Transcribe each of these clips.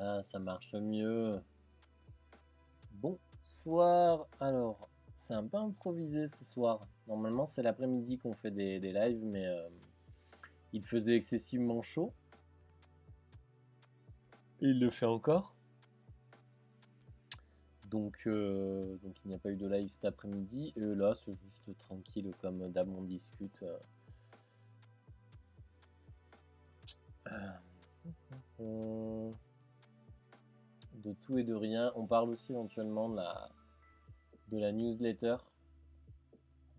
Ah, ça marche mieux. Bonsoir. Alors, c'est un peu improvisé ce soir. Normalement, c'est l'après-midi qu'on fait des lives, mais il faisait excessivement chaud. Et il le fait encore. Donc il n'y a pas eu de live cet après-midi. Et là, c'est juste tranquille, comme d'hab, on discute. De tout et de rien. On parle aussi éventuellement de la newsletter,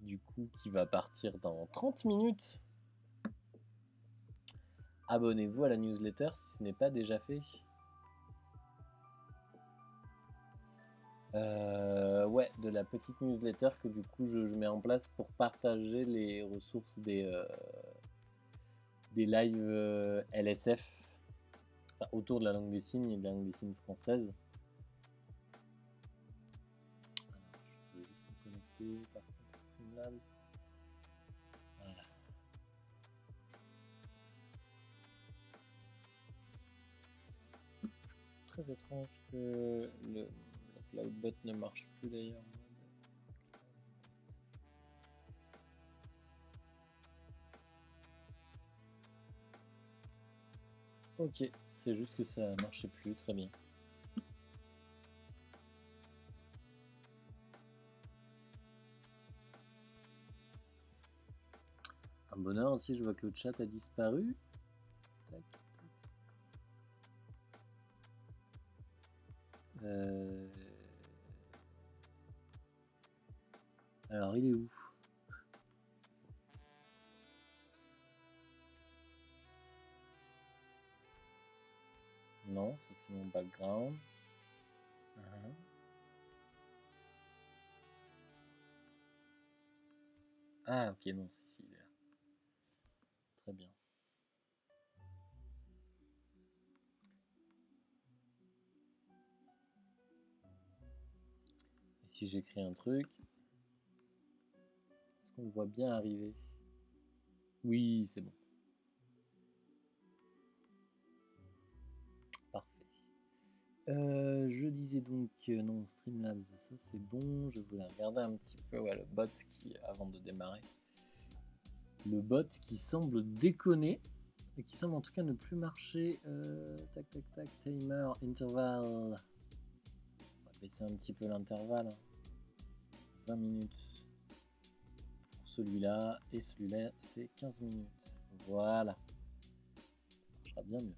du coup, qui va partir dans 30 minutes. Abonnez-vous à la newsletter si ce n'est pas déjà fait. Ouais, de la petite newsletter que du coup je mets en place pour partager les ressources des lives LSF, enfin, autour de la langue des signes et de la langue des signes française. Alors, je vais juste me connecter par contre Streamlabs. Voilà. Très étrange que le Cloudbot ne marche plus d'ailleurs. Ok, c'est juste que ça marchait plus, très bien. Un bonheur aussi, je vois que le chat a disparu. Tac, tac. Alors, il est où? Non, ça c'est mon background. Ah, ok, non, si, il est là. Très bien. Et si j'écris un truc, est-ce qu'on le voit bien arriver? Oui, c'est bon. Parfait. Je disais donc, non, Streamlabs, ça c'est bon. Je voulais regarder un petit peu le bot qui, avant de démarrer. Le bot qui semble déconner, et qui semble en tout cas ne plus marcher. Tac, tac, tac, timer, interval. On va baisser un petit peu l'intervalle. 20 minutes pour celui-là, et celui-là c'est 15 minutes. Voilà. Ça marchera bien mieux.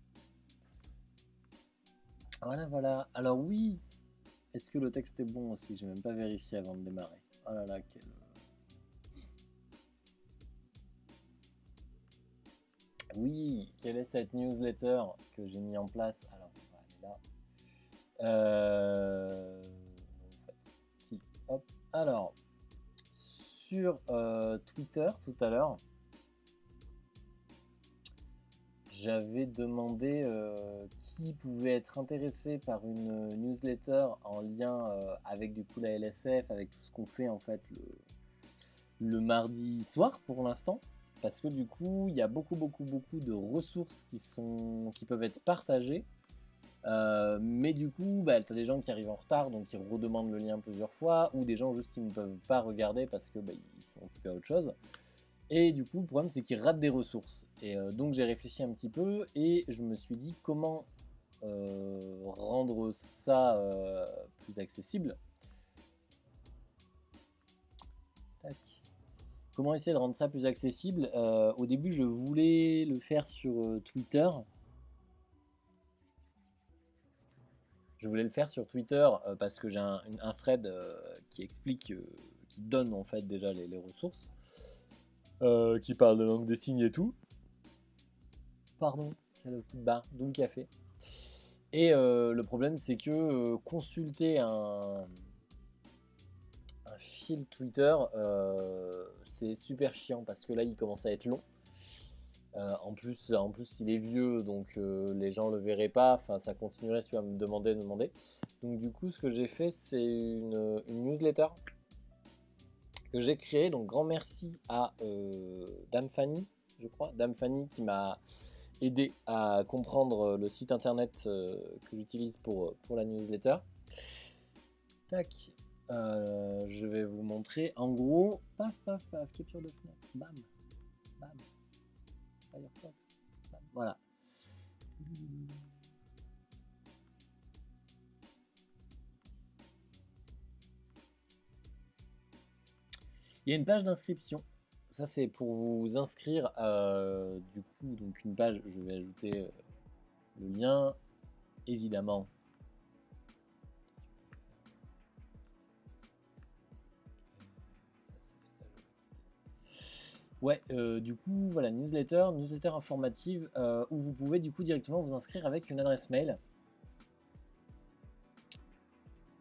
Voilà, voilà. Alors oui, est-ce que le texte est bon aussi? J'ai même pas vérifié avant de démarrer. Oh là là, quel... Oui, quelle est cette newsletter que j'ai mis en place? Alors, on va aller là. En fait, si, hop. Alors, sur Twitter, tout à l'heure, j'avais demandé qui pouvait être intéressé par une newsletter en lien avec du coup la LSF, avec tout ce qu'on fait en fait le mardi soir pour l'instant. Parce que du coup, il y a beaucoup de ressources qui peuvent être partagées. Mais du coup, bah, tu as des gens qui arrivent en retard, donc ils redemandent le lien plusieurs fois, ou des gens juste qui ne peuvent pas regarder parce que bah, ils sont occupés à autre chose. Et du coup, le problème, c'est qu'ils ratent des ressources. Et donc, j'ai réfléchi un petit peu et je me suis dit comment rendre ça plus accessible. Tac. Comment essayer de rendre ça plus accessible? Au début, je voulais le faire sur Twitter. Je voulais le faire sur Twitter parce que j'ai un thread qui explique, qui donne en fait déjà les ressources, qui parle de langue des signes et tout. Pardon, c'est le coup de barre, d'où le café. Et le problème, c'est que consulter un fil Twitter, c'est super chiant parce que là, il commence à être long. En plus, il est vieux, donc les gens le verraient pas. Enfin, ça continuerait à me demander. Donc du coup, ce que j'ai fait, c'est une newsletter que j'ai créée. Donc grand merci à Dame Fanny, je crois, Dame Fanny qui m'a aider à comprendre le site internet que j'utilise pour la newsletter. Tac, je vais vous montrer. En gros, paf, paf, paf, capture de fenêtre, bam, bam, Firefox, bam, voilà. Il y a une page d'inscription. Ça, c'est pour vous inscrire. Du coup, donc une page, je vais ajouter le lien, évidemment. Ouais, du coup, voilà, newsletter informative où vous pouvez du coup directement vous inscrire avec une adresse mail.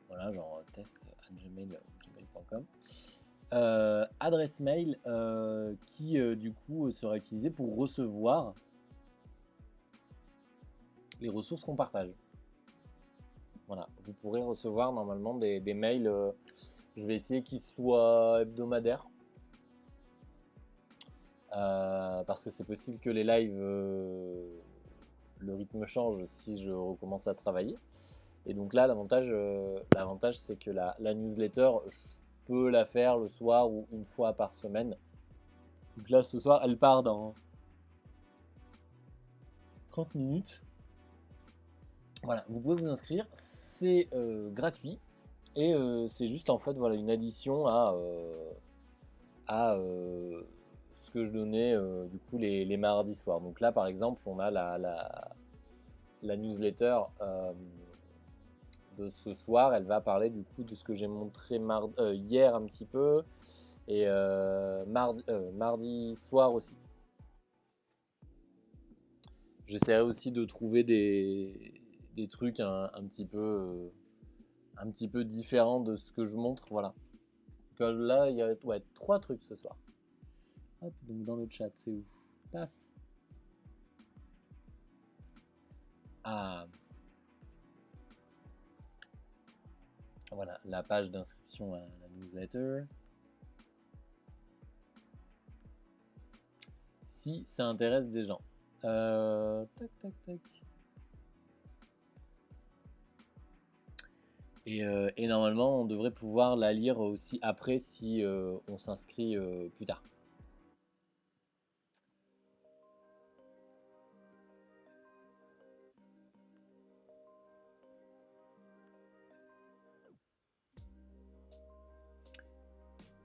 Voilà, genre test@gmail.com. Adresse mail qui du coup sera utilisée pour recevoir les ressources qu'on partage. Voilà, vous pourrez recevoir normalement des mails. Je vais essayer qu'ils soient hebdomadaires. Parce que c'est possible que les lives, le rythme change si je recommence à travailler. Et donc là, l'avantage c'est que la newsletter, je peux la faire le soir ou une fois par semaine. Donc là, ce soir, elle part dans 30 minutes. Voilà, vous pouvez vous inscrire, c'est gratuit. Et c'est juste en fait voilà, une addition à ce que je donnais du coup les mardis soirs. Donc là par exemple on a la newsletter de ce soir, elle va parler du coup de ce que j'ai montré hier un petit peu et mardi soir aussi. J'essaierai aussi de trouver des trucs un petit peu différents de ce que je montre, voilà. Donc là il y a 3 trucs ce soir. Hop, donc dans le chat, c'est où? Paf. Ah. Voilà, la page d'inscription à la newsletter. Si ça intéresse des gens. Tac, tac, tac. Et normalement, on devrait pouvoir la lire aussi après si on s'inscrit plus tard.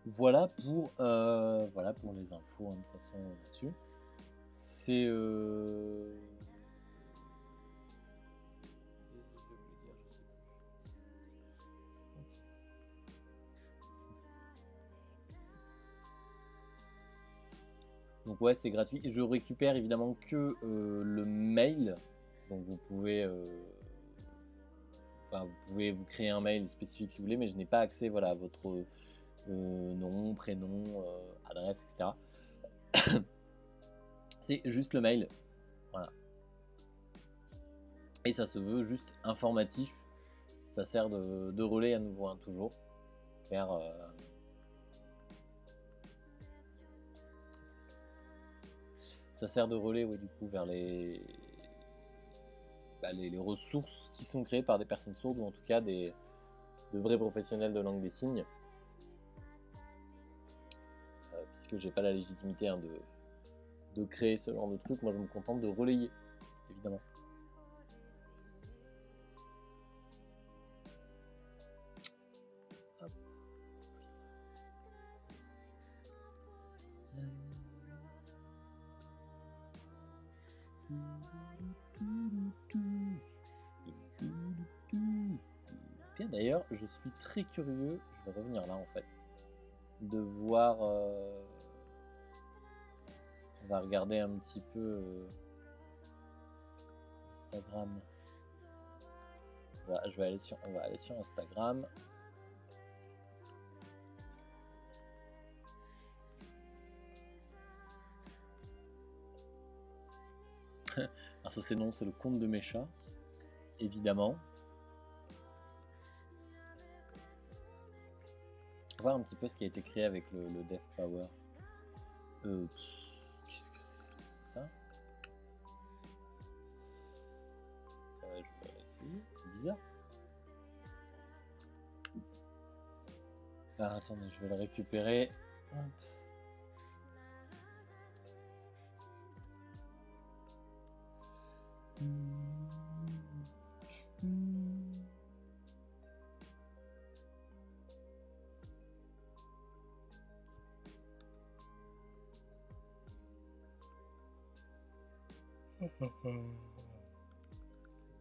Voilà pour les infos hein, de toute façon là-dessus. C'est donc ouais, c'est gratuit. Et je récupère évidemment que le mail. Donc vous pouvez vous créer un mail spécifique si vous voulez, mais je n'ai pas accès voilà, à votre nom, prénom, adresse, etc. C'est juste le mail. Voilà. Et ça se veut juste informatif. Ça sert de relais à nouveau, hein, toujours. Faire ça sert de relais, oui, du coup, vers les ressources qui sont créées par des personnes sourdes, ou en tout cas de vrais professionnels de langue des signes. Puisque j'ai pas la légitimité hein, de créer ce genre de truc, moi je me contente de relayer, évidemment. Hop. Tiens, d'ailleurs, je suis très curieux, je vais revenir là en fait, de voir. On va regarder un petit peu Instagram. Voilà, on va aller sur Instagram. Alors ça c'est non, c'est le compte de mes chats, évidemment. On va voir un petit peu ce qui a été créé avec le Dev Power. Qu'est-ce que c'est ça? C'est bizarre. Ah, attendez, je vais le récupérer. Hop.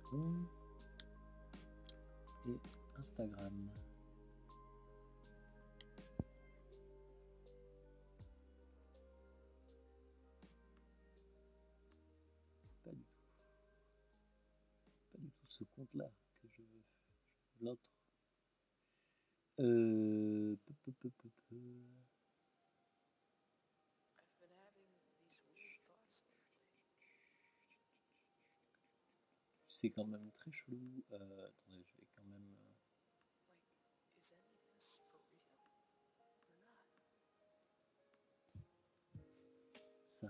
C'est bon. Et Instagram. Pas du tout. Pas du tout ce compte-là que je veux. Je veux l'autre. C'est quand même très chelou. Attendez, je vais quand même. Ça, juste ça.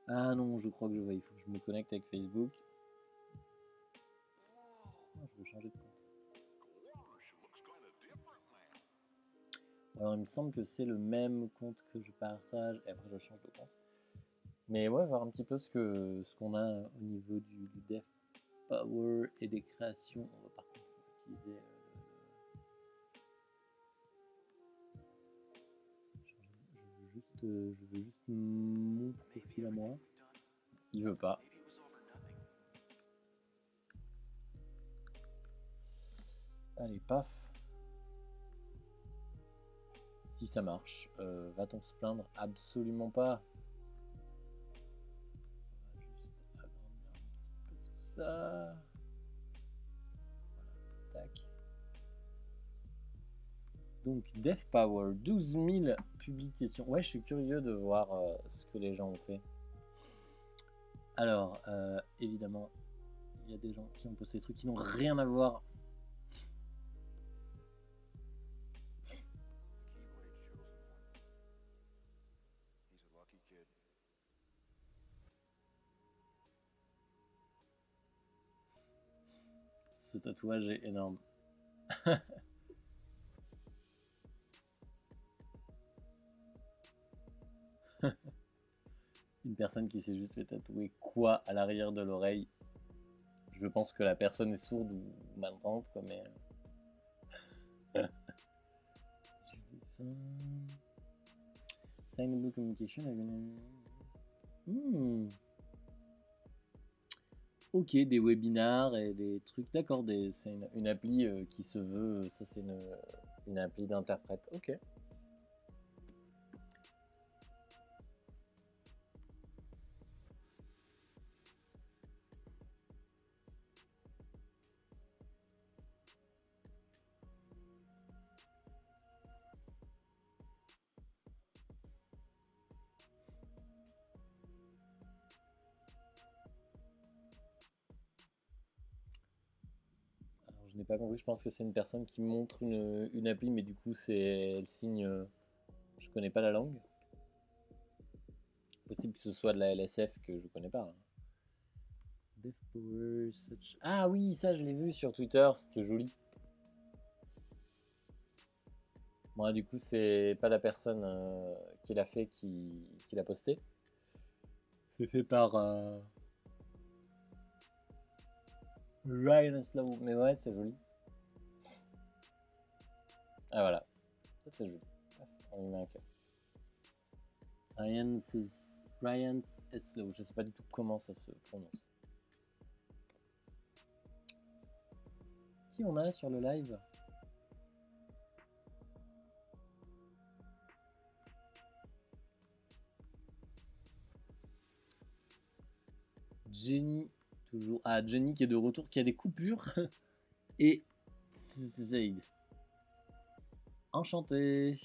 Ah non, je crois que je vois. Il faut que je me connecte avec Facebook. Ah, je veux changer de compte. Alors, il me semble que c'est le même compte que je partage. Et après, je change de compte. Mais ouais, voir un petit peu ce qu'on a au niveau du Dev Power et des créations. On va par contre utiliser. Je veux juste mon profil à moi. Il veut pas. Allez, paf. Si ça marche, va-t-on se plaindre? Absolument pas. On va juste agrandir un petit peu tout ça. Voilà, tac. Donc, Dev Power, 12 000 publications. Ouais, je suis curieux de voir ce que les gens ont fait. Alors, évidemment, il y a des gens qui ont posté des trucs qui n'ont rien à voir. Ce tatouage est énorme. Une personne qui s'est juste fait tatouer quoi à l'arrière de l'oreille. Je pense que la personne est sourde ou malentendante, quoi, mais. Signable communication. Ok, des webinars et des trucs. D'accord, c'est une appli qui se veut. Ça, c'est une appli d'interprète. Ok. Je n'ai pas compris, je pense que c'est une personne qui montre une appli, mais du coup, elle signe. Je connais pas la langue. Possible que ce soit de la LSF que je connais pas. Hein. Dev Power, such... Ah oui, ça je l'ai vu sur Twitter, c'était joli. Bon, du coup, c'est pas la personne qui l'a fait qui l'a posté. C'est fait par Ryan Slow. Mais ouais, c'est joli. Ah voilà, ça c'est joli. On lui met un cœur. Ryan Slow. Je sais pas du tout comment ça se prononce. Qui on a sur le live? Jenny, toujours. Ah, Jenny qui est de retour, qui a des coupures. Et Zaid. Enchanté.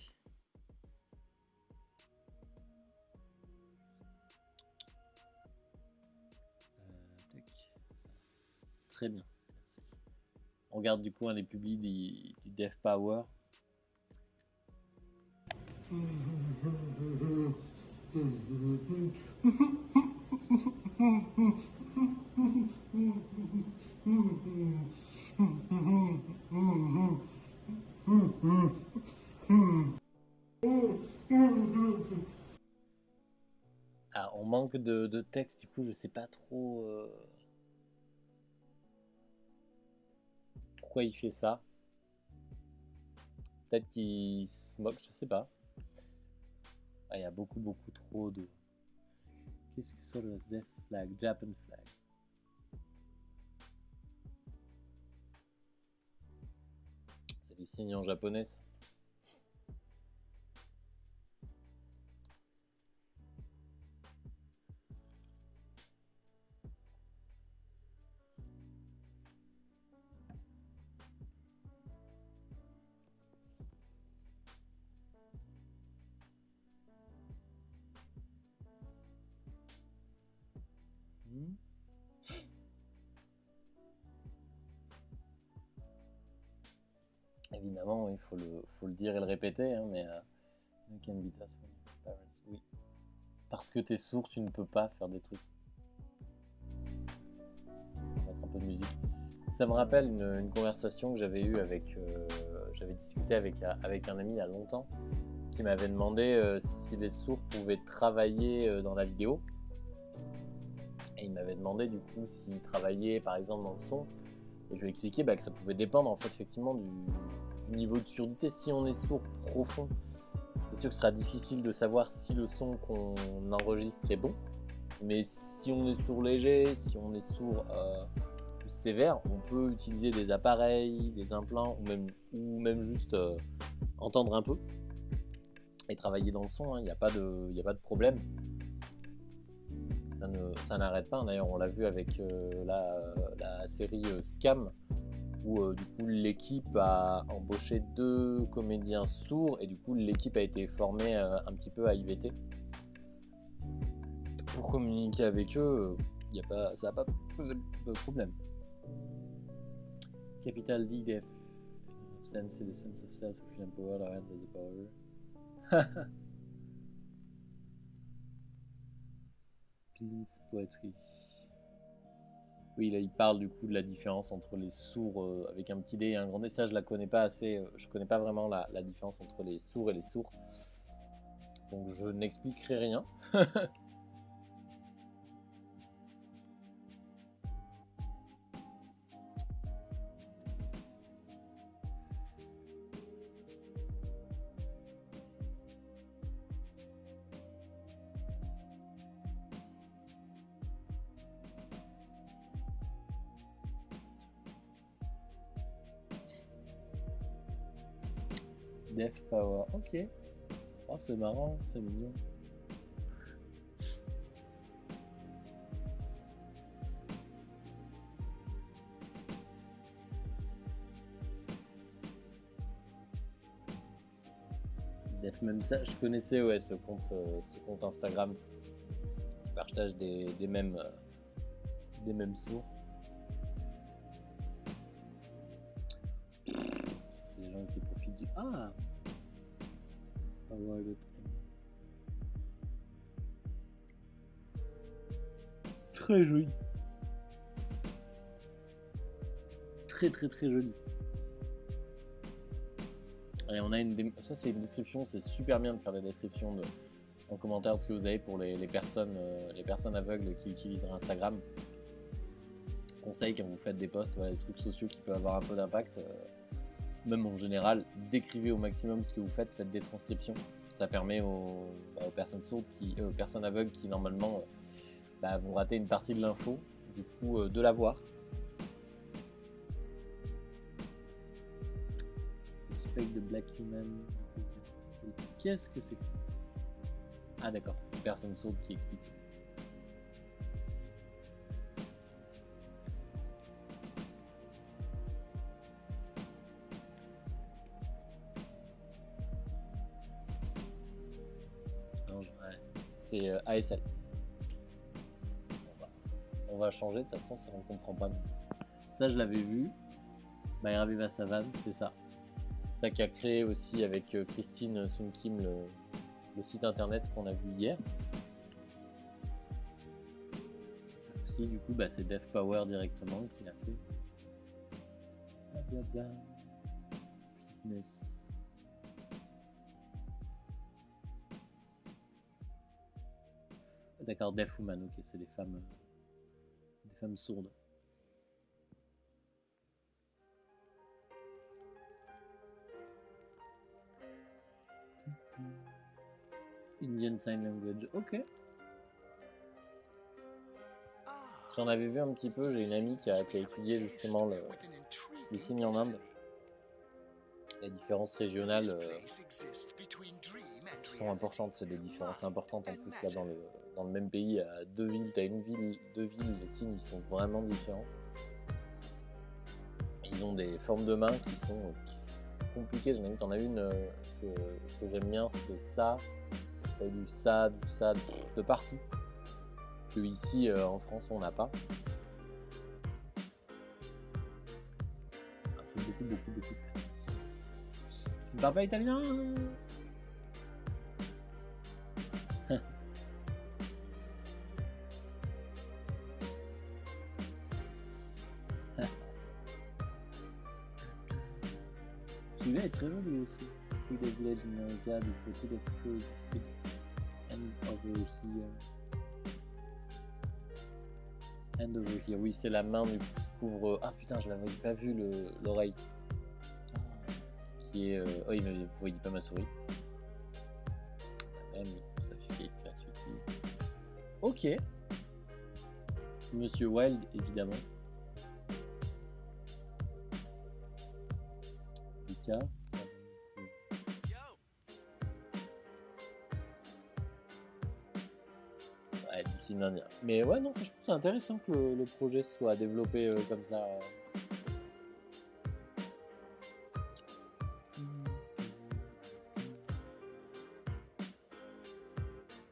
Très bien, merci. On regarde du coup les publis du Dev Power. Ah, on manque de texte, du coup, je sais pas trop pourquoi il fait ça. Peut-être qu'il se moque, je sais pas. Ah, il y a beaucoup trop de. Qu'est-ce que c'est le SDF flag? Japan flag. C'est du signe en japonais, ça. Hmm. Évidemment, il faut le dire et le répéter, hein, mais you can be tough on your parents. Oui. Parce que t'es sourd, tu ne peux pas faire des trucs. On va mettre un peu de musique. Ça me rappelle une conversation que j'avais eue avec. J'avais discuté avec un ami il y a longtemps qui m'avait demandé si les sourds pouvaient travailler dans la vidéo. Et il m'avait demandé du coup s'il travaillait par exemple dans le son. Et je lui ai expliqué que ça pouvait dépendre en fait effectivement du niveau de surdité. Si on est sourd profond, c'est sûr que ce sera difficile de savoir si le son qu'on enregistre est bon. Mais si on est sourd léger, si on est sourd plus sévère, on peut utiliser des appareils, des implants ou même juste entendre un peu et travailler dans le son. Il n'y a pas de problème. Ça n'arrête pas. D'ailleurs, on l'a vu avec la série Scam, où du coup l'équipe a embauché 2 comédiens sourds et du coup l'équipe a été formée un petit peu à IVT pour communiquer avec eux. Ça n'a pas posé de problème. Capital D, def sense the sense of self, if you empower, our hands as a power. Peasants poetry. Oui, là il parle du coup de la différence entre les sourds avec un petit D et un grand D. Ça je la connais pas assez, je connais pas vraiment la différence entre les sourds et les sourds. Donc je n'expliquerai rien. Def Power, ok. Oh, c'est marrant, c'est mignon. Def, même ça, je connaissais ouais, ce compte Instagram qui partage des mèmes sourds. Ça, c'est des gens qui profitent du. Ah! Power. Très joli. Très joli. Et on a ça c'est une description, c'est super bien de faire des descriptions en commentaire de ce que vous avez pour les personnes aveugles qui utilisent Instagram. Conseil quand vous faites des posts, voilà, des trucs sociaux qui peuvent avoir un peu d'impact. Même en général, décrivez au maximum ce que vous faites, faites des transcriptions. Ça permet aux personnes sourdes, aux personnes aveugles qui normalement vont rater une partie de l'info, du coup de la voir. Respect de Black Human. Qu'est-ce que c'est que ça? Ah d'accord, une personne sourde qui explique. C'est ASL. On va changer, de toute façon ça on comprend pas. Ça je l'avais vu. Mayra Viva Savane, c'est ça. Ça qui a créé aussi avec Christine Sun Kim le site internet qu'on a vu hier. Ça aussi ici, du coup, bah, c'est Dev Power directement qui l'a fait. Blablabla. Fitness. D'accord, Deaf Woman, ok, c'est des femmes sourdes. Indian Sign Language, ok. J'en avais vu un petit peu, j'ai une amie qui a étudié justement les signes en Inde, les différences régionales qui sont importantes, c'est des différences importantes en plus là dans le même pays, à deux villes, t'as deux villes, les signes ils sont vraiment différents. Ils ont des formes de main qui sont compliquées, j'en ai vu, t'en as une que j'aime bien, c'était ça, t'as du ça de partout, que ici en France on n'a pas. Beaucoup de patience. Tu ne parles pas italien? Celui-là est très joli aussi. Free the village in America before two of coexisted ends over here. End over here. Oui, c'est la main du coup qui couvre. Ah putain, je l'avais pas vu l'oreille. Qui est. Oh, vous voyez pas ma souris. Même, ça fait gratuité. Ok. Monsieur Wild, évidemment. Lucas. Ouais, du signe indien. Mais ouais, non, franchement, c'est intéressant que le projet soit développé comme ça.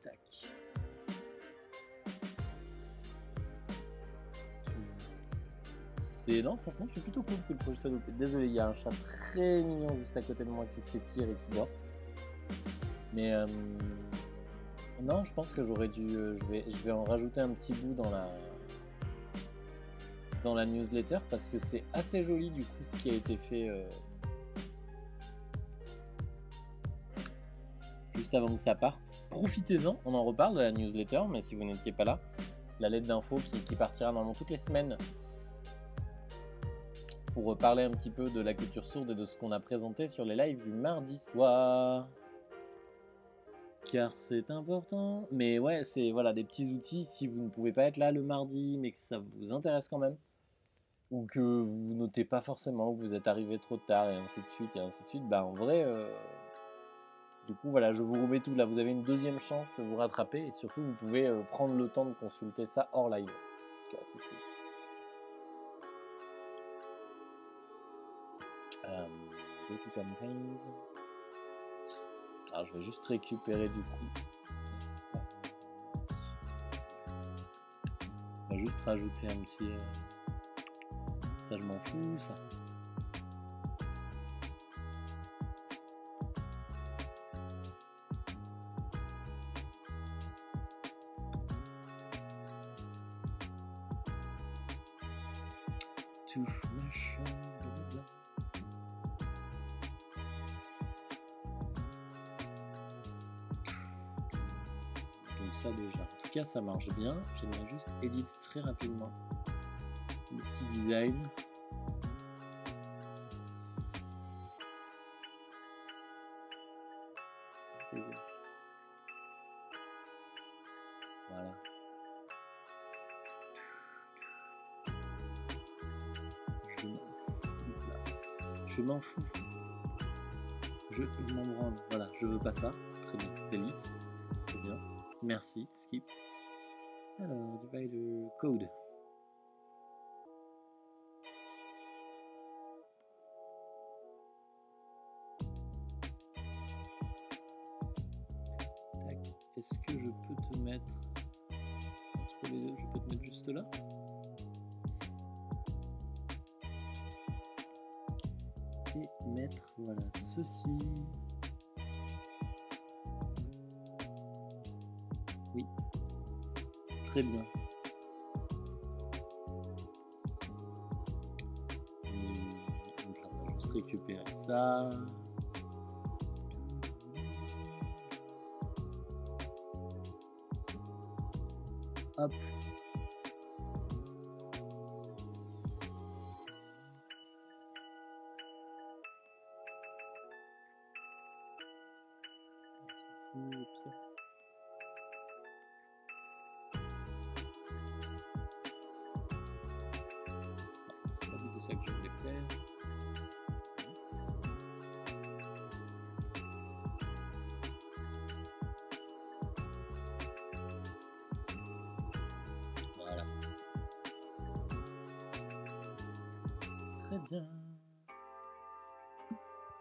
Tac. Non, franchement, c'est plutôt cool que le projet soit développé. Désolé, il y a un chat très mignon juste à côté de moi qui s'étire et qui dort. Mais non, je pense que j'aurais dû. Je vais en rajouter un petit bout dans la newsletter parce que c'est assez joli du coup ce qui a été fait juste avant que ça parte. Profitez-en, on en reparle de la newsletter, mais si vous n'étiez pas là, la lettre d'info qui partira normalement toutes les semaines pour parler un petit peu de la culture sourde et de ce qu'on a présenté sur les lives du mardi soir. Car c'est important. Mais ouais, c'est voilà, des petits outils si vous ne pouvez pas être là le mardi, mais que ça vous intéresse quand même, ou que vous notez pas forcément, que vous êtes arrivé trop tard, et ainsi de suite, bah en vrai, du coup voilà, je vous remets tout là, vous avez une deuxième chance de vous rattraper, et surtout vous pouvez prendre le temps de consulter ça hors live. Donc, c'est cool. Go to campaigns. Alors je vais juste récupérer du coup. On va juste rajouter un petit. Ça je m'en fous ça. Donc ça déjà. En tout cas ça marche bien. J'aimerais juste éditer très rapidement le petit design. Voilà. Je m'en fous. Je m'en branle. Voilà, je veux pas ça. Très bien. Delete. Très bien. Merci. Skip. Alors, divider code. Tac. Est-ce que je peux te mettre entre les deux? Je peux te mettre juste là. Et mettre, voilà, ceci. Oui. Très bien. récupérer ça. Hop. On s'en fout, au pire. C'est pas du tout ça que je voulais faire. Voilà. Très bien.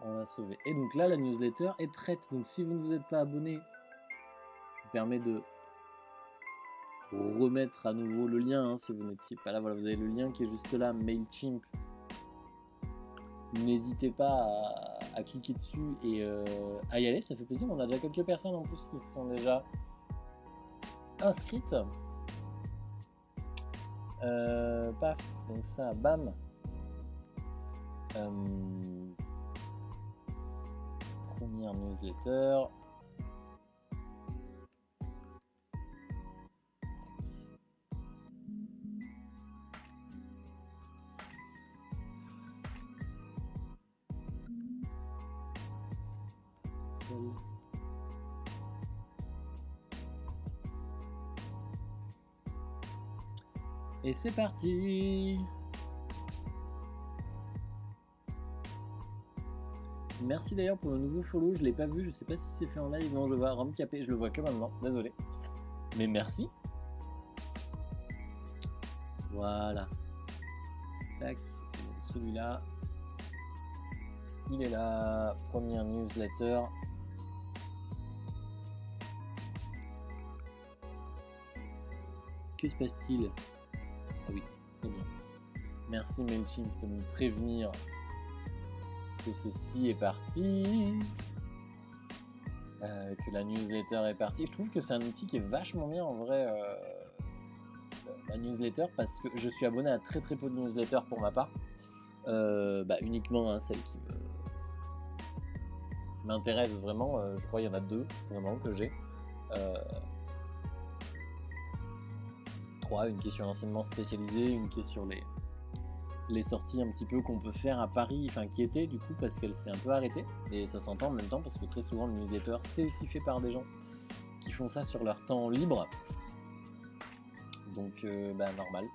On va sauver. Et donc là, la newsletter est prête. Donc si vous ne vous êtes pas abonné, je vous permets de remettre à nouveau le lien, hein, si vous n'étiez pas là. Voilà, vous avez le lien qui est juste là, Mailchimp. N'hésitez pas à cliquer dessus et à y aller, ça fait plaisir. On a déjà quelques personnes en plus qui se sont déjà inscrites. Paf, donc ça, bam. Première newsletter. Et c'est parti. Merci d'ailleurs pour le nouveau follow, je l'ai pas vu, je sais pas si c'est fait en live. Non, je vois Rome Capé, je le vois que maintenant, désolé. Mais merci. Voilà. Tac, celui-là. Il est là, première newsletter. Que se passe-t-il? Ah oui, très bien. Merci Mailchimp de me prévenir que ceci est parti. Que la newsletter est partie. Je trouve que c'est un outil qui est vachement bien en vrai, la newsletter, parce que je suis abonné à très peu de newsletters pour ma part. Uniquement hein, celle qui m'intéresse vraiment. Je crois qu'il y en a 2 vraiment que j'ai. 3, une qui est sur l'enseignement spécialisé, une qui est sur les sorties un petit peu qu'on peut faire à Paris, enfin qui était du coup parce qu'elle s'est un peu arrêtée, et ça s'entend en même temps parce que très souvent le newsletter c'est aussi fait par des gens qui font ça sur leur temps libre, donc normal.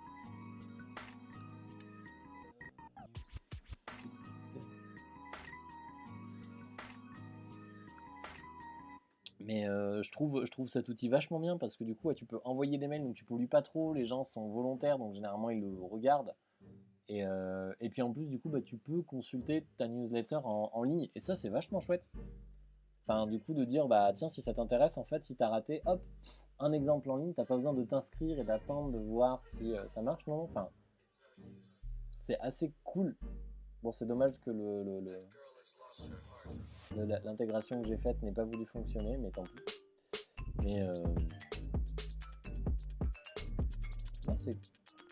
Mais je trouve cet outil vachement bien parce que du coup tu peux envoyer des mails, donc tu pollues pas trop, les gens sont volontaires donc généralement ils le regardent. Et puis en plus du coup tu peux consulter ta newsletter en ligne, et ça c'est vachement chouette. Enfin du coup de dire tiens, si ça t'intéresse, en fait si t'as raté, hop, un exemple en ligne, t'as pas besoin de t'inscrire et d'attendre de voir si ça marche. Non, enfin c'est assez cool. Bon, c'est dommage que l'intégration que j'ai faite n'ait pas voulu fonctionner, mais tant pis. Mais non, c'est...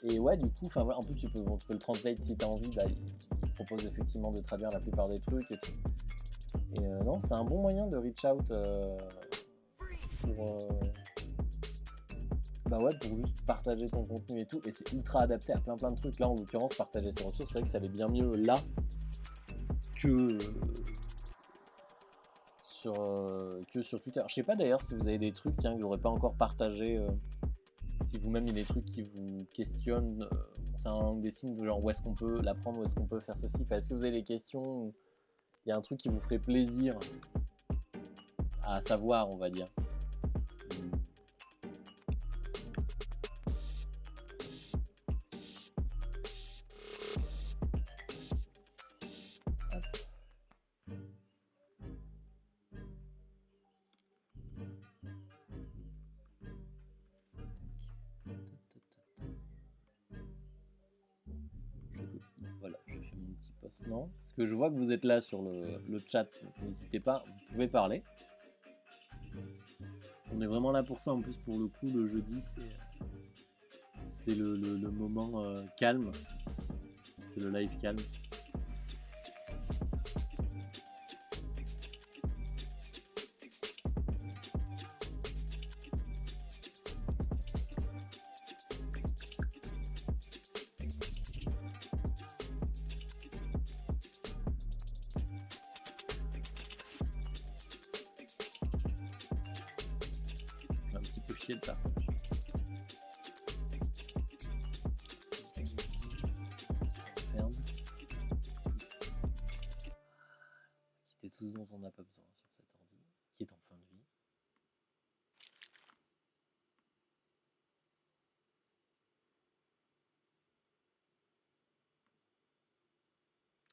Et ouais, du coup, enfin, en plus tu peux le translate si tu as envie, il propose effectivement de traduire la plupart des trucs et tout. Et non, c'est un bon moyen de reach out pour pour juste partager ton contenu et tout, et c'est ultra adapté à plein de trucs. Là en l'occurrence, partager ses ressources, c'est vrai que ça allait bien mieux là que sur Twitter. Je sais pas d'ailleurs si vous avez des trucs que j'aurais pas encore partagé, si vous-même il y a des trucs qui vous questionnent concernant la langue des signes, genre où est-ce qu'on peut l'apprendre, où est-ce qu'on peut faire ceci. Enfin, est-ce que vous avez des questions, où il y a un truc qui vous ferait plaisir à savoir, on va dire. Voilà, je fais mon petit post. Non, parce que je vois que vous êtes là sur le chat, n'hésitez pas, vous pouvez parler. On est vraiment là pour ça, en plus pour le coup, le jeudi c'est le moment calme, c'est le live calme. chier le partage. Ferme. Quitter tout ce dont on n'a pas besoin sur cet ordi, qui est en fin de vie.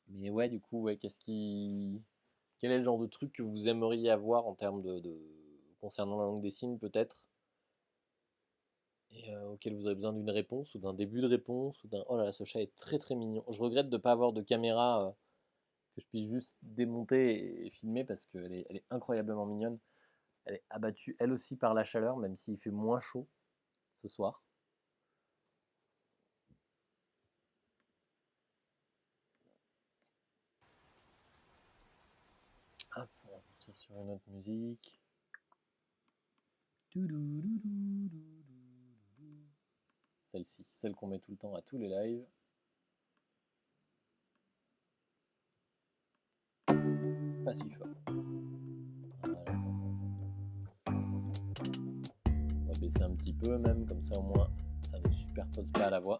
Mais ouais, du coup, ouais, quel est le genre de truc que vous aimeriez avoir en termes concernant la langue des signes, peut-être, et auquel vous aurez besoin d'une réponse, ou d'un début de réponse, ou d'un... Oh là là, ce chat est très très mignon. Je regrette de ne pas avoir de caméra que je puisse juste démonter et filmer, parce qu'elle est incroyablement mignonne. Elle est abattue, elle aussi, par la chaleur, même s'il fait moins chaud ce soir. Hop, on va partir sur une autre musique. Celle-ci, celle qu'on met tout le temps à tous les lives. Pas si fort. Voilà. On va baisser un petit peu même, comme ça au moins ça ne superpose pas la voix.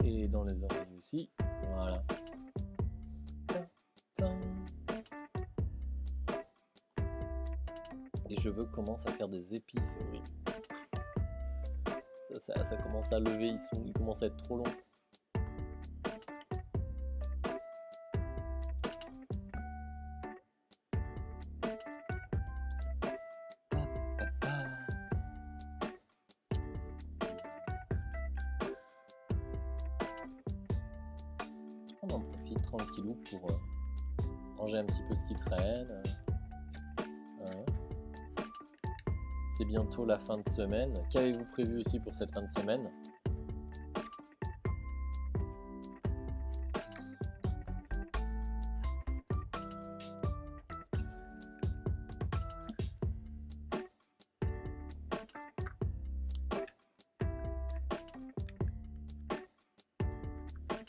Et dans les oreilles aussi. Voilà. Les cheveux commencent à faire des épis, c'est horrible. Ça commence à lever, ils commencent à être trop longs. On en profite tranquillou pour ranger un petit peu ce qui traîne. C'est bientôt la fin de semaine. Qu'avez-vous prévu aussi pour cette fin de semaine ?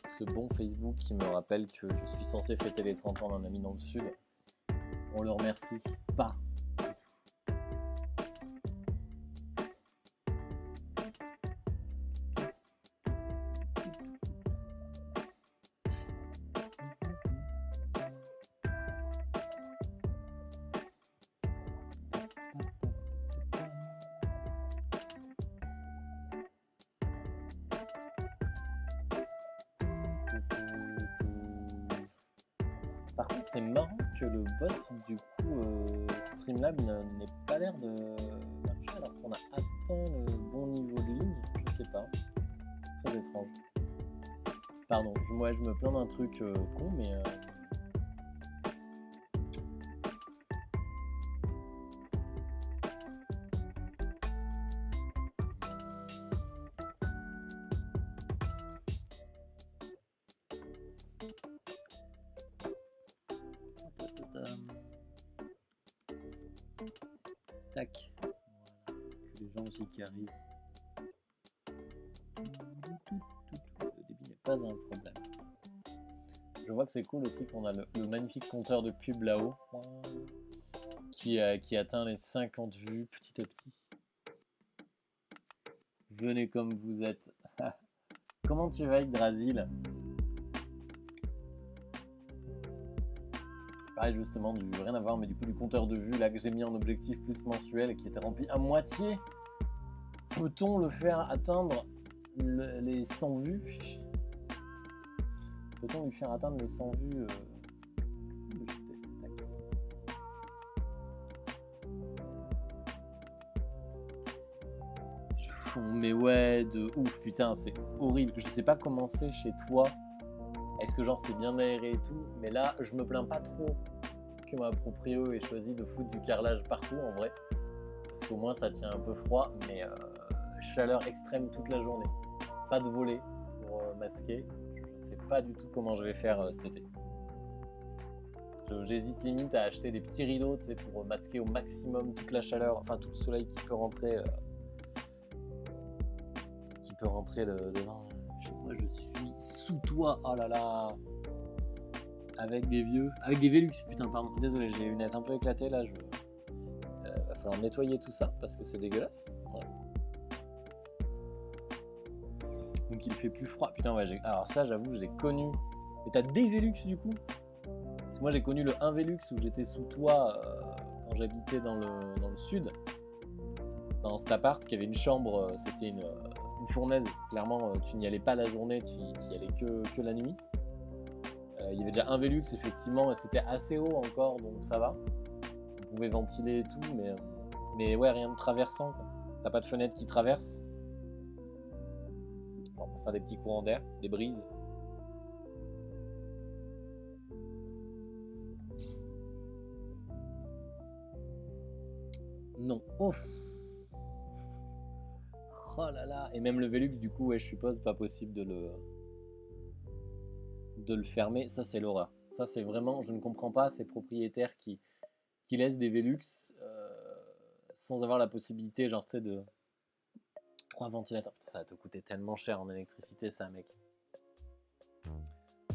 Ce bon Facebook qui me rappelle que je suis censé fêter les 30 ans d'un ami dans le sud. On le remercie pas. Par contre, c'est marrant que le bot, du coup, Streamlab n'ait pas l'air de marcher alors qu'on a atteint le bon niveau de ligne. Je sais pas. Très étrange. Pardon, moi je me plains d'un truc con, mais... Tac. Voilà. Que les gens aussi qui arrivent. Le débit n'est pas un problème. Je vois que c'est cool aussi qu'on a le magnifique compteur de pub là-haut qui atteint les 50 vues petit à petit. Venez comme vous êtes. Comment tu vas, Yggdrasil? Pareil, justement, rien à voir, mais du coup du compteur de vues là que j'ai mis en objectif plus mensuel et qui était rempli à moitié. Peut-on le faire atteindre les 100 vues? Peut-on lui faire atteindre les 100 vues Mais ouais, de ouf, putain, c'est horrible. Je sais pas comment c'est chez toi. Est-ce que genre c'est bien aéré et tout? Mais là, je me plains pas trop que ma proprio ait choisi de foutre du carrelage partout en vrai. Parce qu'au moins ça tient un peu froid, mais chaleur extrême toute la journée. Pas de volet pour masquer. Je sais pas du tout comment je vais faire cet été. J'hésite limite à acheter des petits rideaux pour masquer au maximum toute la chaleur, enfin tout le soleil qui peut rentrer. Devant. Chez moi, je suis sous toi. Oh là là. Avec des Velux. Putain, pardon. Désolé, j'ai les lunettes un peu éclatées là. Va falloir nettoyer tout ça parce que c'est dégueulasse. Voilà. Donc il fait plus froid. Putain, ouais, alors ça, j'avoue, je l'ai connu. Et t'as des Velux du coup? Parce que moi, j'ai connu le 1 Velux où j'étais sous toit quand j'habitais dans le sud. Dans cet appart qui avait une chambre, c'était une fournaise. Clairement, tu n'y allais pas la journée, tu y allais que la nuit. Il y avait déjà un Velux, effectivement, et c'était assez haut encore, donc ça va. On pouvait ventiler et tout, mais ouais, rien de traversant, quoi. T'as pas de fenêtre qui traverse. Pour faire des petits courants d'air, des brises. Non. Ouf. Oh là là. Et même le Velux, du coup, ouais, je suppose, pas possible de le fermer. Ça, c'est l'horreur. Ça, c'est vraiment... Je ne comprends pas ces propriétaires qui laissent des Velux sans avoir la possibilité, genre, tu sais, de... 3 ventilateurs. Putain, ça va te coûter tellement cher en électricité, ça, mec.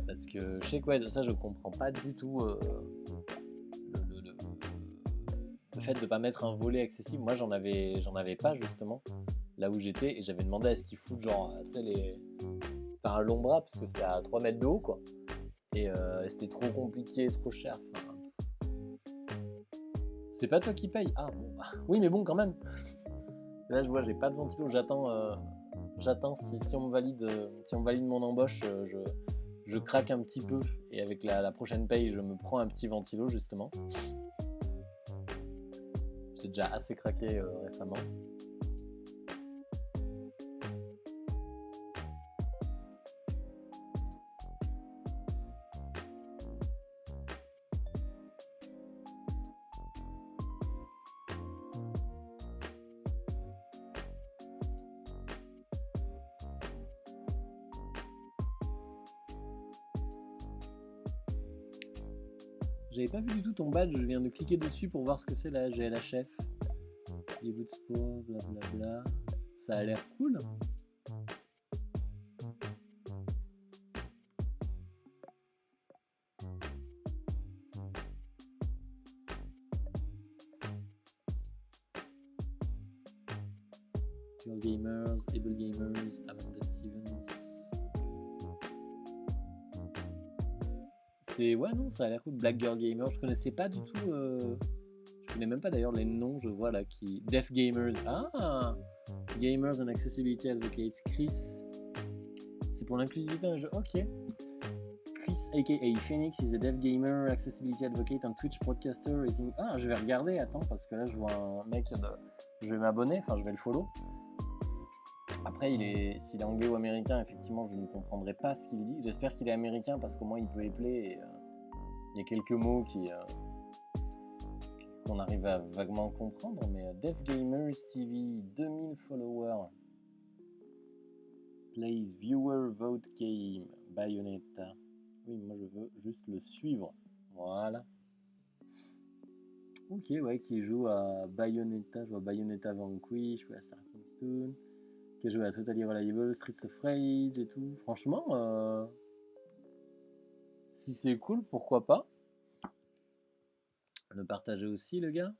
Parce que je sais quoi, ça, je comprends pas du tout le fait de pas mettre un volet accessible. Moi, j'en avais pas, justement, là où j'étais, et j'avais demandé à ce qu'ils foutent, genre, tu sais, enfin, l'ombra, parce que c'était à 3 mètres de haut, quoi. Et c'était trop compliqué, trop cher. Enfin, c'est pas toi qui paye. Ah bon, oui, mais bon, quand même. Là, je vois, j'ai pas de ventilo. J'attends si on me valide mon embauche, je craque un petit peu. Et avec la prochaine paye, je me prends un petit ventilo, justement. J'ai déjà assez craqué récemment. J'avais pas vu du tout ton badge, je viens de cliquer dessus pour voir ce que c'est la GLHF. Début de sport, blablabla. Ça a l'air cool. Girl Gamers, Able Gamers, Amanda Stevens. Ouais, non, ça a l'air cool. Black Girl Gamer, je connaissais pas du tout. Je connais même pas d'ailleurs les noms, je vois là qui. Deaf Gamers. Ah, Gamers and Accessibility Advocates. Chris. C'est pour l'inclusivité dans le jeu. Ok. Chris, aka Phoenix, is a deaf gamer, accessibility advocate and Twitch broadcaster. Ah, je vais regarder, attends, parce que là je vois un mec. Je vais m'abonner, enfin je vais le follow. Après, s'il est anglais ou américain, effectivement, je ne comprendrai pas ce qu'il dit. J'espère qu'il est américain parce qu'au moins il peut épeler et il y a quelques mots qu'on arrive à vaguement comprendre. Mais Deaf Gamers TV, 2000 followers. Plays Viewer Vote Game, Bayonetta. Oui, moi je veux juste le suivre. Voilà. Ok, ouais, qui joue à Bayonetta. Je vois Bayonetta Vanquish, je vois Starting Stone. Qui a joué à Totally Reliable, Streets of Rage et tout. Franchement, si c'est cool, pourquoi pas le partager aussi, le gars.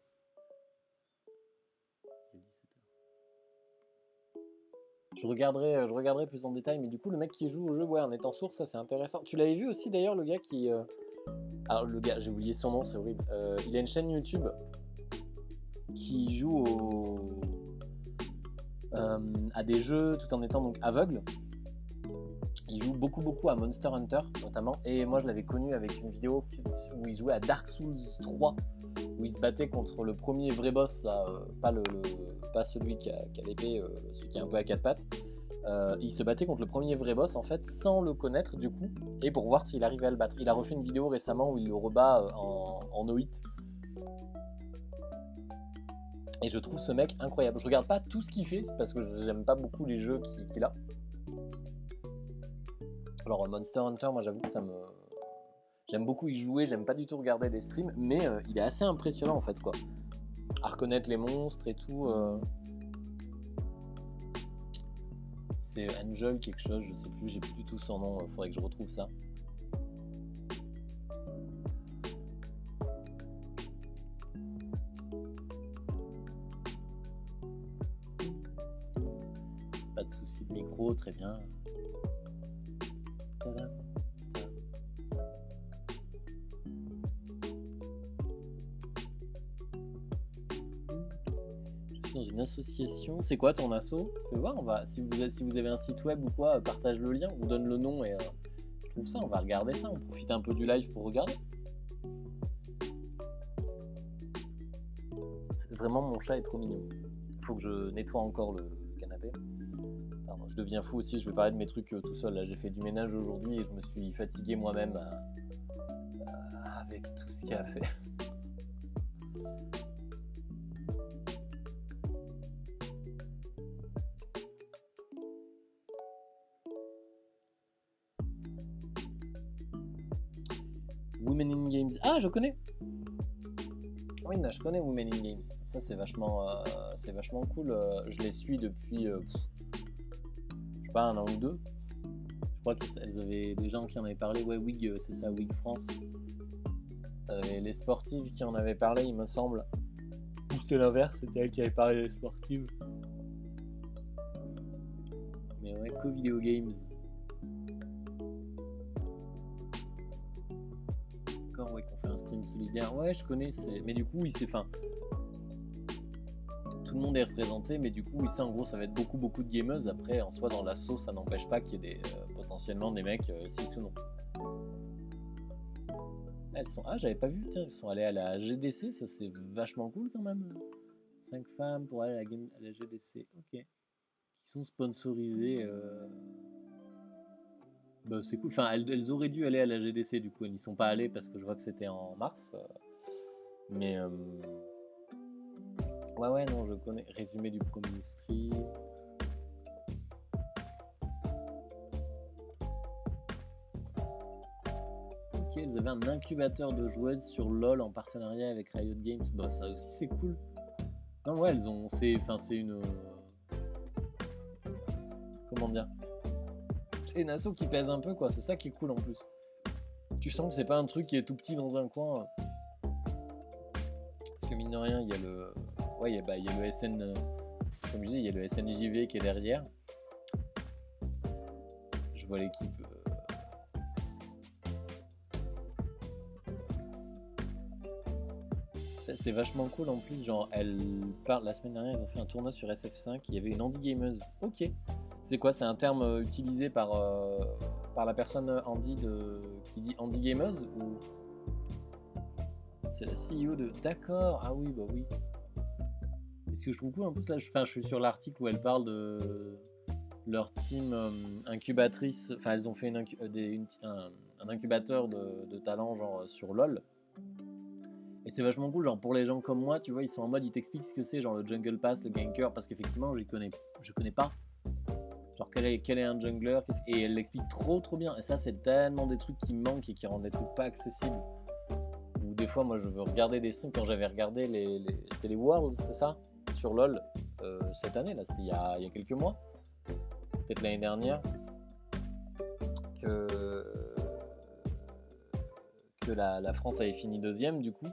Il est 17h. Je regarderai plus en détail, mais du coup, le mec qui joue au jeu, ouais, en étant sourd, ça c'est intéressant. Tu l'avais vu aussi d'ailleurs, le gars qui. Alors, le gars, j'ai oublié son nom, c'est horrible. Il a une chaîne YouTube qui joue à des jeux tout en étant donc aveugle. Il joue beaucoup à Monster Hunter notamment, et moi je l'avais connu avec une vidéo où il jouait à Dark Souls 3, où il se battait contre le premier vrai boss là, pas celui qui a l'épée, celui qui est un peu à quatre pattes. Il se battait contre le premier vrai boss en fait sans le connaître du coup, et pour voir s'il arrivait à le battre. Il a refait une vidéo récemment où il le rebat en no-hit. Et je trouve ce mec incroyable. Je regarde pas tout ce qu'il fait parce que j'aime pas beaucoup les jeux qu'il a. Alors Monster Hunter, moi j'avoue que j'aime beaucoup y jouer, j'aime pas du tout regarder des streams, mais il est assez impressionnant en fait quoi. À reconnaître les monstres et tout. C'est Angel quelque chose, je sais plus, j'ai plus du tout son nom, faudrait que je retrouve ça. Pas de souci de micro, très bien. Tadam. Dans une association. C'est quoi ton asso? Fais voir, on va, si vous avez un site web ou quoi, partage le lien ou donne le nom et je trouve ça, on va regarder ça, on profite un peu du live pour regarder. Vraiment, mon chat est trop mignon. Il faut que je nettoie encore le canapé. Pardon, je deviens fou aussi, je vais parler de mes trucs tout seul. Là, j'ai fait du ménage aujourd'hui et je me suis fatigué moi-même avec tout ce qu'il y a à faire. Women in Games. Ah, je connais. Oui, non, je connais Women in Games. Ça, c'est vachement cool. Je les suis depuis, je sais pas, 1 an ou 2. Je crois qu'elles avaient des gens qui en avaient parlé. Ouais, Wig, c'est ça, Wig France. T'avais les sportives qui en avaient parlé, il me semble. Ou c'était l'inverse, c'était elles qui avaient parlé des sportives. Mais ouais, Co-Video Games. D'accord, ouais, qu'on fait un stream solidaire. Ouais, je connais. Mais du coup, tout le monde est représenté, mais du coup, ici, en gros, ça va être beaucoup de gameuses. Après, en soi, dans l'assaut, ça n'empêche pas qu'il y ait potentiellement des mecs, 6 ou non. Elles sont... Ah, j'avais pas vu, tiens, elles sont allées à la GDC, ça c'est vachement cool quand même. 5 femmes pour aller à la GDC, ok. Qui sont sponsorisées. Bah, c'est cool, enfin, elles auraient dû aller à la GDC, du coup, elles n'y sont pas allées parce que je vois que c'était en mars. Mais. Ouais, non, je connais. Résumé du Pro Ministry. Ok, elles avaient un incubateur de joueuses sur LoL en partenariat avec Riot Games. Bah, ça aussi, c'est cool. Non, ouais, elles ont. C'est une. Comment dire? C'est une asso qui pèse un peu, quoi. C'est ça qui est cool en plus. Tu sens que c'est pas un truc qui est tout petit dans un coin. Parce que mine de rien, il y a le. Ouais, il y a le SN. Comme je dis, il y a le SNJV qui est derrière. Je vois l'équipe. C'est vachement cool en plus. Genre, la semaine dernière, ils ont fait un tournoi sur SF5. Il y avait une handy-gameuse. Ok. C'est quoi? C'est un terme utilisé par la personne Andy qui dit handy-gameuse ou c'est la CEO de. D'accord. Ah oui, bah oui. Et ce que je trouve cool en plus, là, je suis sur l'article où elle parle de leur team incubatrice. Enfin, elles ont fait un incubateur de talent genre sur LoL. Et c'est vachement cool, genre pour les gens comme moi, tu vois, ils sont en mode, ils t'expliquent ce que c'est, genre le Jungle Pass, le Ganker, parce qu'effectivement, je connais pas. Genre quel est un jungler, et elle l'explique trop bien. Et ça, c'est tellement des trucs qui me manquent et qui rendent les trucs pas accessibles. Ou des fois, moi, je veux regarder des streams quand j'avais regardé c'était les Worlds, c'est ça? Sur LoL, cette année, là, c'était il y a quelques mois. Peut-être l'année dernière. Que la France avait fini 2ème, du coup.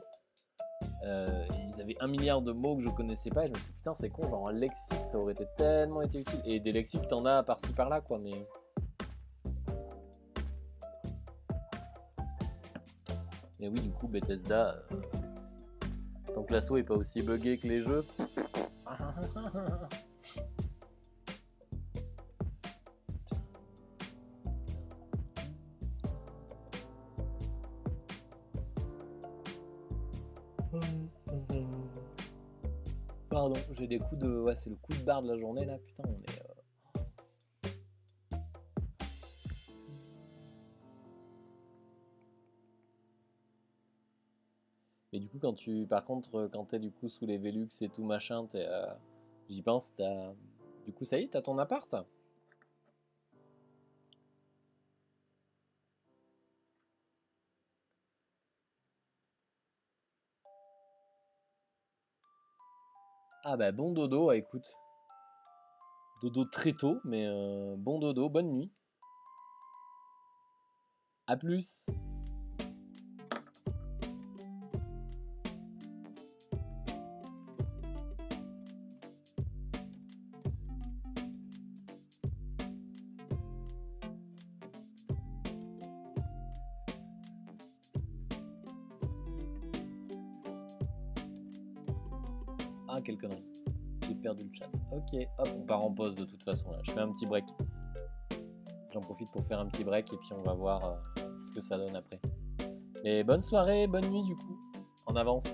Ils avaient 1 milliard de mots que je connaissais pas et je me dis putain c'est con, genre un lexique ça aurait tellement été utile, et des lexiques t'en as par-ci par-là quoi, mais oui, du coup Bethesda, tant que l'assaut est pas aussi buggé que les jeux. Pardon, j'ai des coups de. Ouais, c'est le coup de barre de la journée là, putain, on est. Mais du coup, par contre, quand t'es du coup sous les Velux et tout machin, j'y pense, du coup, ça y est, t'as ton appart? Ah bah bon dodo, écoute. Dodo très tôt, mais bon dodo, bonne nuit. A plus. Ah, quelle connerie. J'ai perdu le chat. Ok, hop, on part en pause de toute façon là. Je fais un petit break. J'en profite pour faire un petit break et puis on va voir ce que ça donne après. Et bonne soirée, bonne nuit du coup, en avance.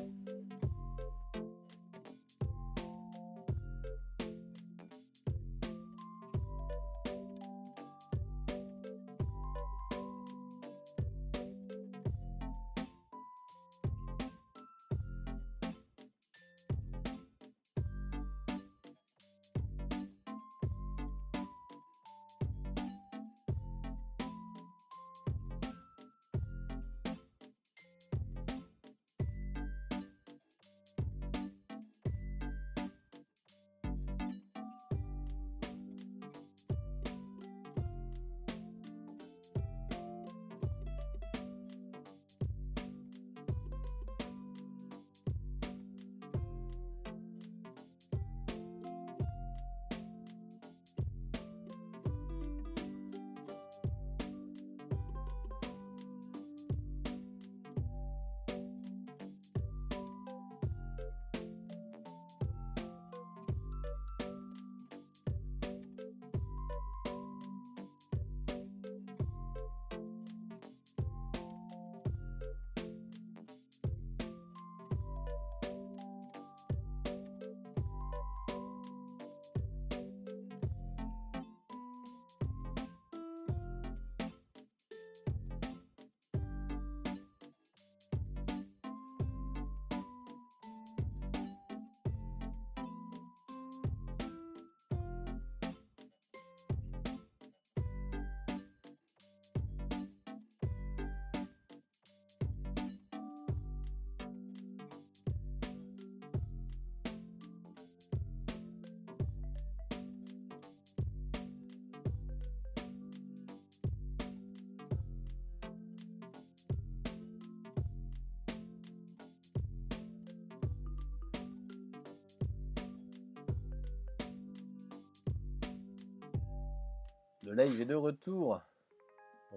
Le live est de retour.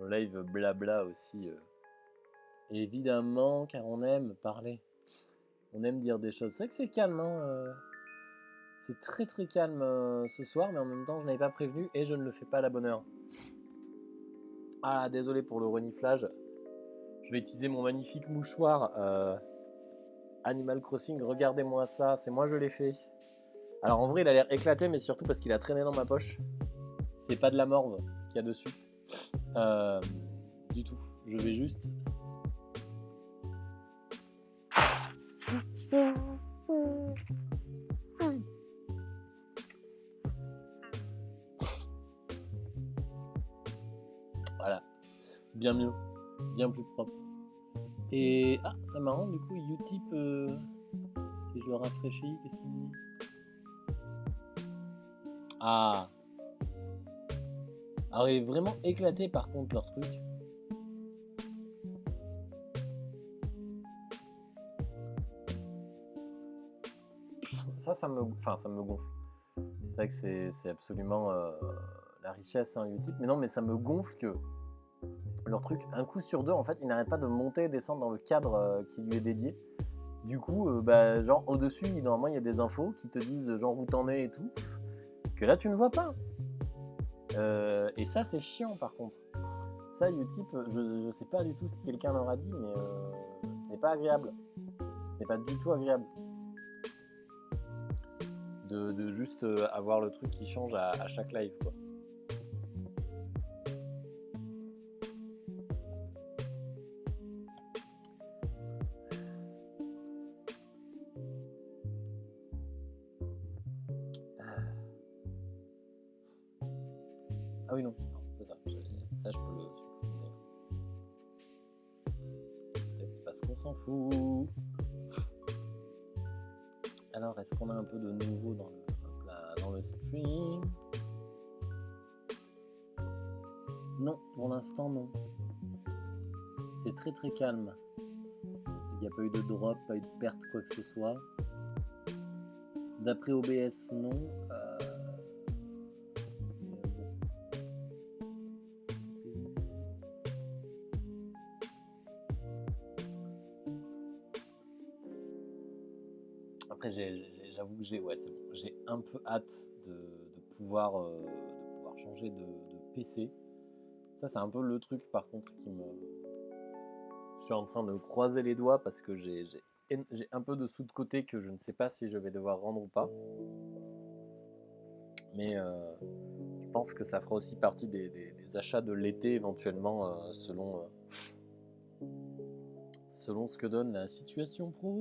Le live blabla aussi. Évidemment, car on aime parler. On aime dire des choses. C'est vrai que c'est calme, hein. C'est très très calme ce soir, mais en même temps, je n'avais pas prévenu et je ne le fais pas à la bonne heure. Ah, désolé pour le reniflage. Je vais utiliser mon magnifique mouchoir Animal Crossing. Regardez-moi ça, c'est moi je l'ai fait. Alors en vrai, il a l'air éclaté, mais surtout parce qu'il a traîné dans ma poche. C'est pas de la morve qu'il y a dessus. Du tout. Je vais juste... Voilà. Bien mieux. Bien plus propre. Et... Ah, c'est marrant, du coup, Utip... Si je le rafraîchis, qu'est-ce qu'il dit? Ah. Alors, il est vraiment éclaté, par contre, leur truc. Ça me gonfle. C'est vrai que c'est absolument la richesse, hein, Utip. Mais non, mais ça me gonfle que leur truc, un coup sur deux, en fait, il n'arrête pas de monter et descendre dans le cadre qui lui est dédié. Du coup, genre, au-dessus, normalement, il y a des infos qui te disent, genre, où t'en es et tout, que là, tu ne vois pas. Et ça, c'est chiant, par contre. Ça, Utip, je sais pas du tout si quelqu'un leur a dit, mais ce n'est pas agréable. Ce n'est pas du tout agréable. De juste avoir le truc qui change à chaque live, quoi. Ah oui, non, c'est ça. Ça, je peux le supprimer. Peut-être c'est parce qu'on s'en fout. Alors, est-ce qu'on a un peu de nouveau dans le stream? Non, pour l'instant, non. C'est très très calme. Il n'y a pas eu de drop, pas eu de perte, quoi que ce soit. D'après OBS, non. Après, j'avoue que j'ai un peu hâte de pouvoir changer de PC. Ça, c'est un peu le truc, par contre, je suis en train de croiser les doigts parce que j'ai un peu de sous de côté que je ne sais pas si je vais devoir rendre ou pas. Mais je pense que ça fera aussi partie des achats de l'été éventuellement, selon ce que donne la situation pro.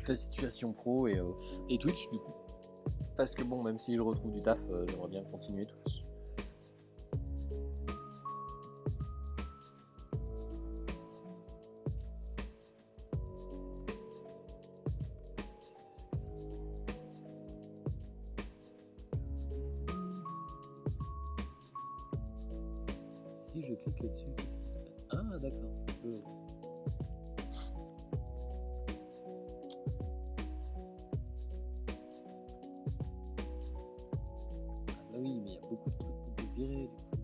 Ta situation pro et Twitch du coup. Parce que bon, même si je retrouve du taf, j'aimerais bien continuer Twitch. Si je clique là-dessus, qu'est-ce qui se passe? Ah d'accord. Ah oui, mais il y a beaucoup de trucs qu'on peut virer du coup.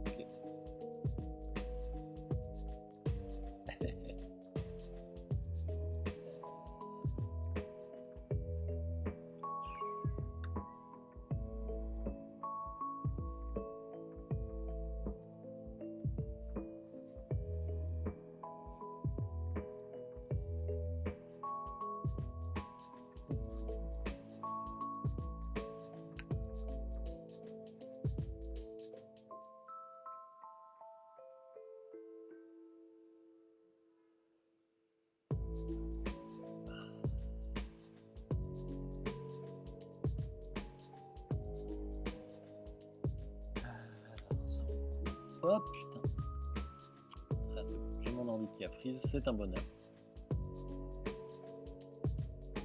Ok. Oh putain. Ah c'est bon, j'ai mon ordi qui a freeze, c'est un bonheur.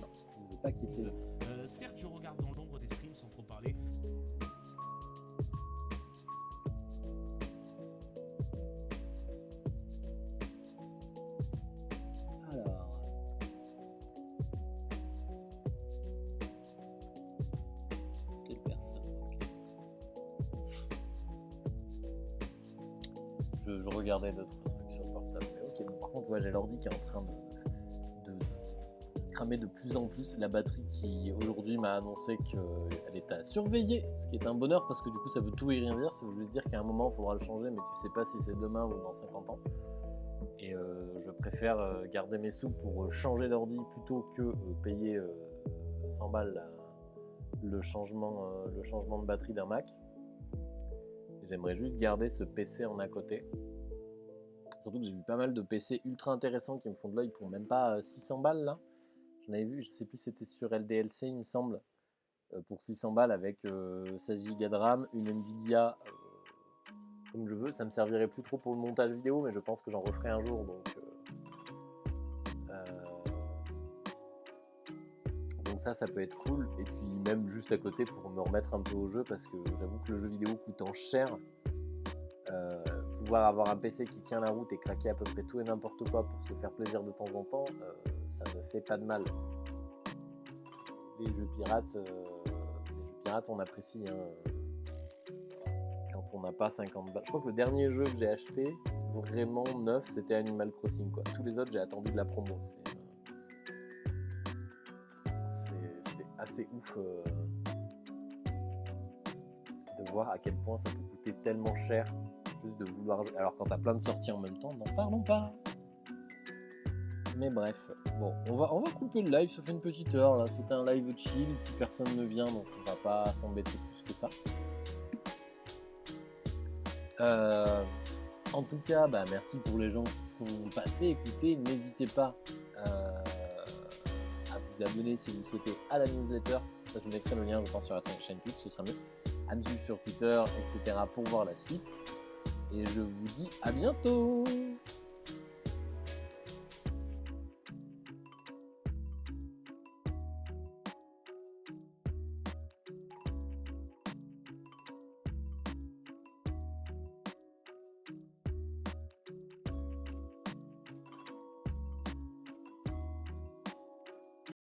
Non, je ne veux pas quitter. Certes, je regarde dans l'ombre des streams sans trop parler. Alors. Telle personne, ok. Je regardais d'autres trucs sur le portable, mais ok. Bon, par contre, ouais, j'ai l'ordi qui est en train de cramer de plus en plus. La batterie qui aujourd'hui m'a annoncé qu'elle est à surveiller, ce qui est un bonheur parce que du coup ça veut tout et rien dire. Ça veut juste dire qu'à un moment il faudra le changer, mais tu sais pas si c'est demain ou dans 50 ans. Et je préfère garder mes sous pour changer d'ordi plutôt que payer 100 balles le changement de batterie d'un Mac. J'aimerais juste garder ce PC en à côté. Surtout que j'ai vu pas mal de PC ultra intéressants qui me font de l'œil pour même pas 600 balles là. J'en avais vu, je sais plus, c'était sur LDLC il me semble, pour 600 balles avec 16 Go de RAM, une Nvidia comme je veux. Ça me servirait plus trop pour le montage vidéo, mais je pense que j'en referai un jour. Donc ça peut être cool. Et puis même juste à côté pour me remettre un peu au jeu, parce que j'avoue que le jeu vidéo coûtant cher, pouvoir avoir un PC qui tient la route et craquer à peu près tout et n'importe quoi pour se faire plaisir de temps en temps, ça ne fait pas de mal. Les jeux pirates, on apprécie quand on n'a pas 50 balles. Je crois que le dernier jeu que j'ai acheté vraiment neuf, c'était Animal Crossing, quoi. Tous les autres, j'ai attendu de la promo. C'est assez ouf de voir à quel point ça peut coûter tellement cher juste de vouloir jouer. Alors quand t'as plein de sorties en même temps, n'en parlons pas. Mais bref, bon, on va couper le live, ça fait une petite heure là, c'était un live chill, plus personne ne vient donc on va pas s'embêter plus que ça. En tout cas, merci pour les gens qui sont passés, écoutez, n'hésitez pas à vous abonner si vous le souhaitez à la newsletter, je mettrai le lien je pense sur la chaîne Twitch, ce sera mieux, à me suivre sur Twitter, etc. pour voir la suite, et je vous dis à bientôt.